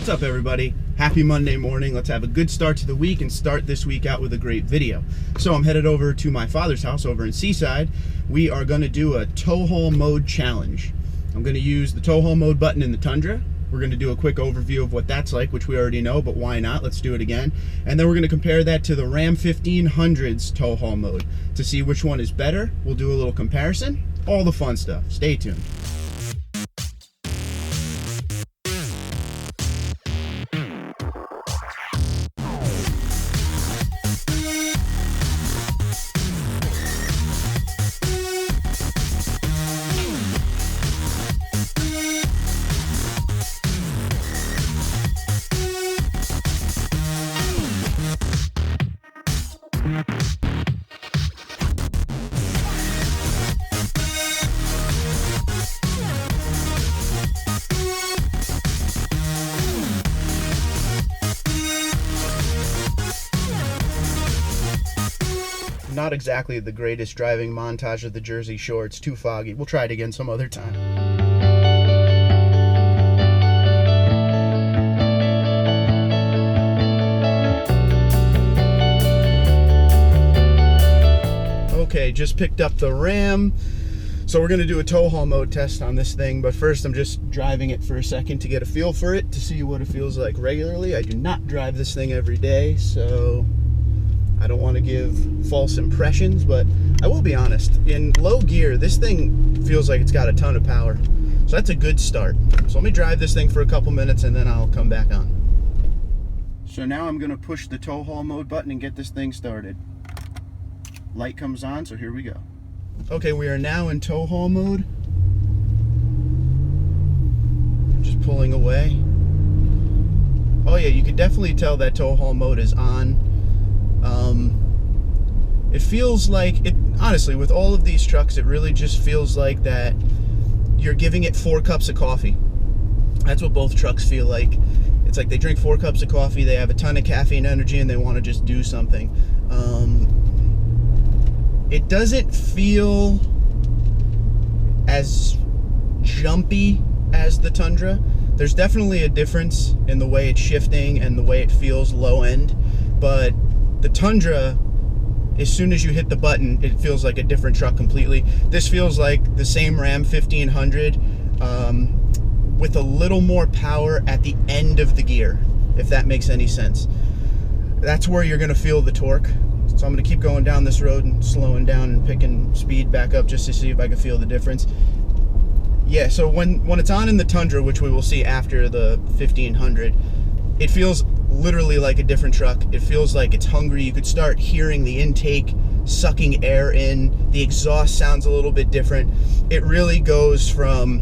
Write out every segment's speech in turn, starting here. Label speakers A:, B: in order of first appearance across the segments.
A: What's up, everybody? Happy Monday morning. Let's have a good start to the week and start this week out with a great video. So I'm headed over to my father's house over in Seaside. We are going to do a tow haul mode challenge. I'm going to use the tow haul mode button in the Tundra. We're going to do a quick overview of what that's like, which we already know, but why not? Let's do it again. And then we're going to compare that to the Ram 1500's tow haul mode to see which one is better. We'll do a little comparison, all the fun stuff. Stay tuned. Not exactly the greatest driving montage of the Jersey Shore. It's too foggy. We'll try it again some other time. Okay, just picked up the Ram. So we're gonna do a tow haul mode test on this thing, but first I'm just driving it for a second to get a feel for it, to see what it feels like regularly. I do not drive this thing every day, so I don't want to give false impressions, but I will be honest, in low gear, this thing feels like it's got a ton of power. So that's a good start. So let me drive this thing for a couple minutes and then I'll come back on. So now I'm gonna push the tow haul mode button and get this thing started. Light comes on, so here we go. Okay, we are now in tow haul mode. Just pulling away. Oh yeah, you can definitely tell that tow haul mode is on. It feels like, honestly, with all of these trucks, it really just feels like that you're giving it 4 cups of coffee. That's what both trucks feel like. It's like they drink 4 cups of coffee, they have a ton of caffeine energy, and they want to just do something. It doesn't feel as jumpy as the Tundra. There's definitely a difference in the way it's shifting and the way it feels low end, but the Tundra, as soon as you hit the button, it feels like a different truck completely. This feels like the same Ram 1500 with a little more power at the end of the gear, if that makes any sense. That's where you're gonna feel the torque. So I'm gonna keep going down this road and slowing down and picking speed back up just to see if I can feel the difference. Yeah, so when it's on in the Tundra, which we will see after the 1500, it feels literally like a different truck. It feels like it's hungry. You could start hearing the intake sucking air in. The exhaust sounds a little bit different. It really goes from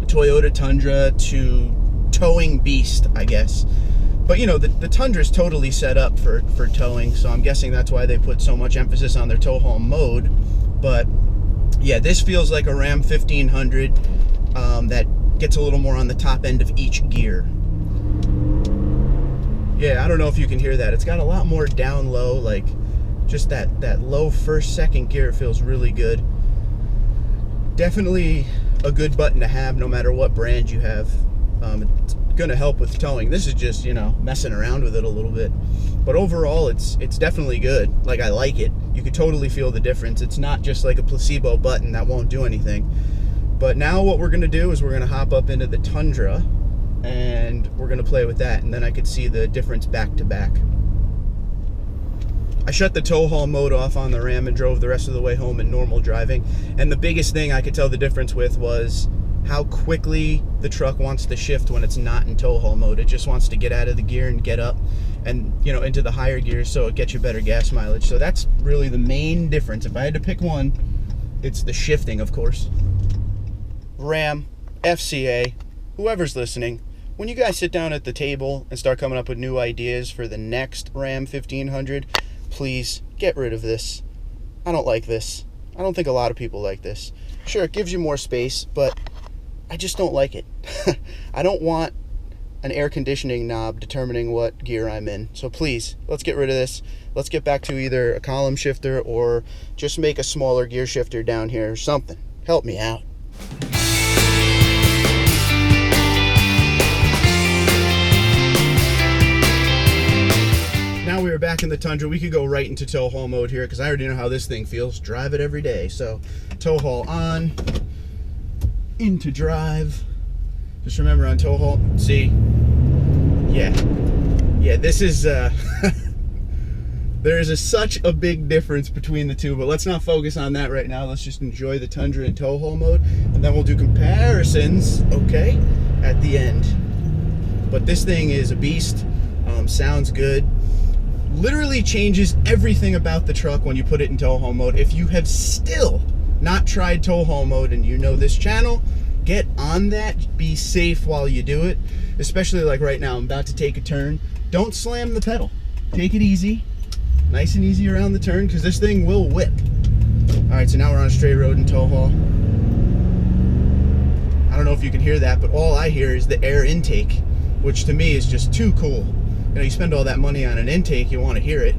A: Toyota Tundra to towing beast, I guess. But you know, the Tundra is totally set up for towing, so I'm guessing that's why they put so much emphasis on their tow haul mode. But yeah, this feels like a Ram 1500 that gets a little more on the top end of each gear. Yeah, I don't know if you can hear that. It's got a lot more down low, like just that low first, second gear feels really good. Definitely a good button to have no matter what brand you have. It's gonna help with towing. This is just, you know, messing around with it a little bit. But overall, it's definitely good. Like, I like it. You could totally feel the difference. It's not just like a placebo button that won't do anything. But now what we're gonna do is we're gonna hop up into the Tundra and we're gonna play with that, and then I could see the difference back to back. I shut the tow haul mode off on the Ram and drove the rest of the way home in normal driving, and the biggest thing I could tell the difference with was how quickly the truck wants to shift when it's not in tow haul mode. It just wants to get out of the gear and get up and, you know, into the higher gears, so it gets you better gas mileage. So that's really the main difference. If I had to pick one, it's the shifting, of course. Ram, FCA, whoever's listening, when you guys sit down at the table and start coming up with new ideas for the next Ram 1500, please get rid of this. I don't like this. I don't think a lot of people like this. Sure, it gives you more space, but I just don't like it. I don't want an air conditioning knob determining what gear I'm in. So please, let's get rid of this. Let's get back to either a column shifter or just make a smaller gear shifter down here or something. Help me out. here, back in the Tundra. We could go right into tow haul mode here because I already know how this thing feels. Drive it every day. So tow haul on, into drive. Just remember on tow haul, see, yeah, this is, there is such a big difference between the two, but let's not focus on that right now. Let's just enjoy the Tundra in tow haul mode, and then we'll do comparisons, okay, at the end. But this thing is a beast. Sounds good. Literally changes everything about the truck when you put it in tow haul mode. If you have still not tried tow haul mode and you know this channel, get on that. Be safe while you do it, especially like right now. I'm about to take a turn. Don't slam the pedal. Take it easy, nice and easy around the turn, because this thing will whip. All right, so now we're on a straight road in tow haul. I don't know if you can hear that, but all I hear is the air intake, which to me is just too cool. You know, you spend all that money on an intake, you want to hear it.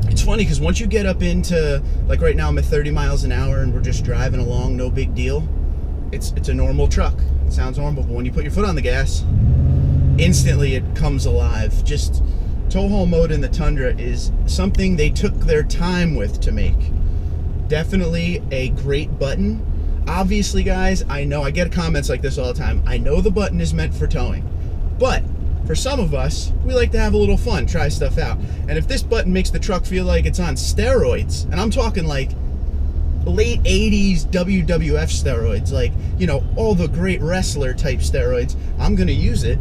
A: It's funny because once you get up into, like right now I'm at 30 miles an hour and we're just driving along, no big deal. It's a normal truck. It sounds normal, but when you put your foot on the gas, instantly it comes alive. Just tow haul mode in the Tundra is something they took their time with to make. Definitely a great button. Obviously, guys, I know I get comments like this all the time. I know the button is meant for towing, but for some of us, we like to have a little fun, try stuff out. And if this button makes the truck feel like it's on steroids, and I'm talking like late 80s WWF steroids, like, you know, all the great wrestler type steroids, I'm gonna use it,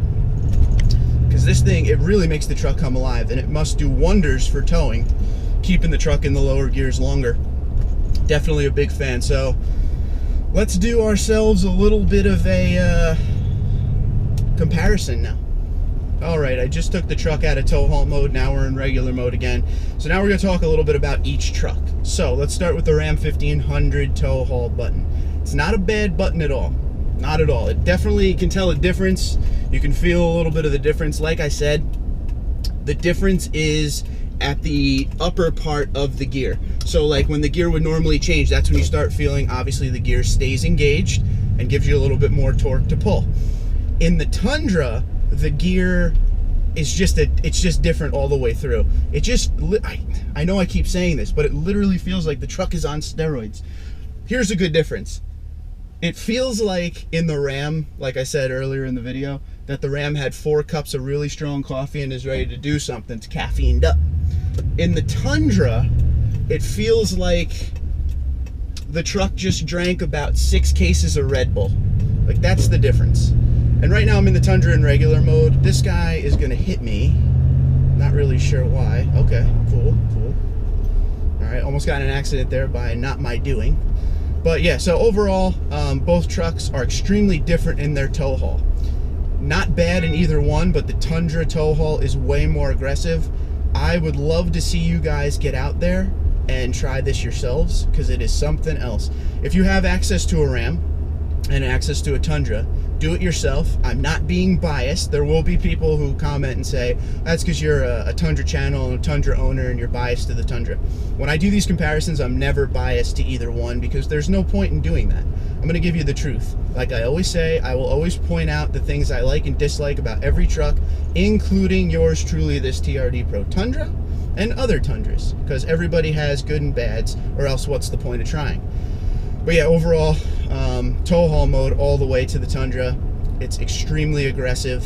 A: because this thing, it really makes the truck come alive, and it must do wonders for towing, keeping the truck in the lower gears longer. Definitely a big fan. So let's do ourselves a little bit of a comparison now. All right, I just took the truck out of tow haul mode. Now we're in regular mode again. So now we're gonna talk a little bit about each truck. So let's start with the Ram 1500 tow haul button. It's not a bad button at all. Not at all. It definitely can tell a difference. You can feel a little bit of the difference. Like I said, the difference is at the upper part of the gear. So like when the gear would normally change, that's when you start feeling, obviously the gear stays engaged and gives you a little bit more torque to pull. In the Tundra, the gear is just it's just different all the way through. It just, I know I keep saying this, but it literally feels like the truck is on steroids. Here's a good difference. It feels like in the Ram, like I said earlier in the video, that the Ram had 4 cups of really strong coffee and is ready to do something. It's caffeined up. In the Tundra, it feels like the truck just drank about 6 cases of Red Bull. Like, that's the difference. And right now I'm in the Tundra in regular mode. This guy is gonna hit me. Not really sure why. Okay, cool. All right, almost got in an accident there by not my doing. But yeah, so overall, both trucks are extremely different in their tow haul. Not bad in either one, but the Tundra tow haul is way more aggressive. I would love to see you guys get out there and try this yourselves, because it is something else. If you have access to a Ram and access to a Tundra, do it yourself. I'm not being biased. There will be people who comment and say, that's because you're a Tundra channel and a Tundra owner and you're biased to the Tundra. When I do these comparisons, I'm never biased to either one, because there's no point in doing that. I'm gonna give you the truth. Like I always say, I will always point out the things I like and dislike about every truck, including yours truly, this TRD Pro Tundra and other Tundras, because everybody has good and bads, or else what's the point of trying? But yeah, overall, tow haul mode all the way to the Tundra. It's extremely aggressive.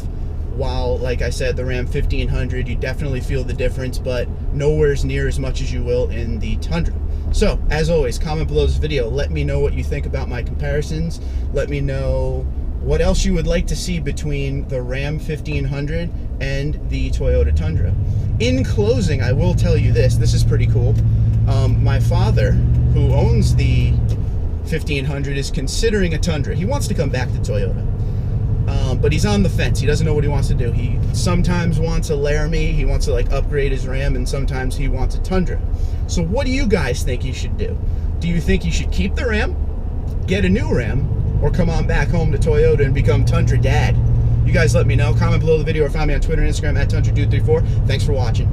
A: While, like I said, the Ram 1500, you definitely feel the difference, but nowhere near as much as you will in the Tundra. So, as always, comment below this video. Let me know what you think about my comparisons. Let me know what else you would like to see between the Ram 1500 and the Toyota Tundra. In closing, I will tell you this. This is pretty cool. My father, who owns the 1500, is considering a Tundra. He wants to come back to Toyota, but he's on the fence. He doesn't know what he wants to do. He sometimes wants a Laramie, he wants to like upgrade his Ram, and sometimes he wants a Tundra. So what do you guys think he should do? Do you think he should keep the Ram, get a new Ram, or come on back home to Toyota and become Tundra Dad? You guys let me know. Comment below the video or find me on Twitter and Instagram at TundraDude34. Thanks for watching.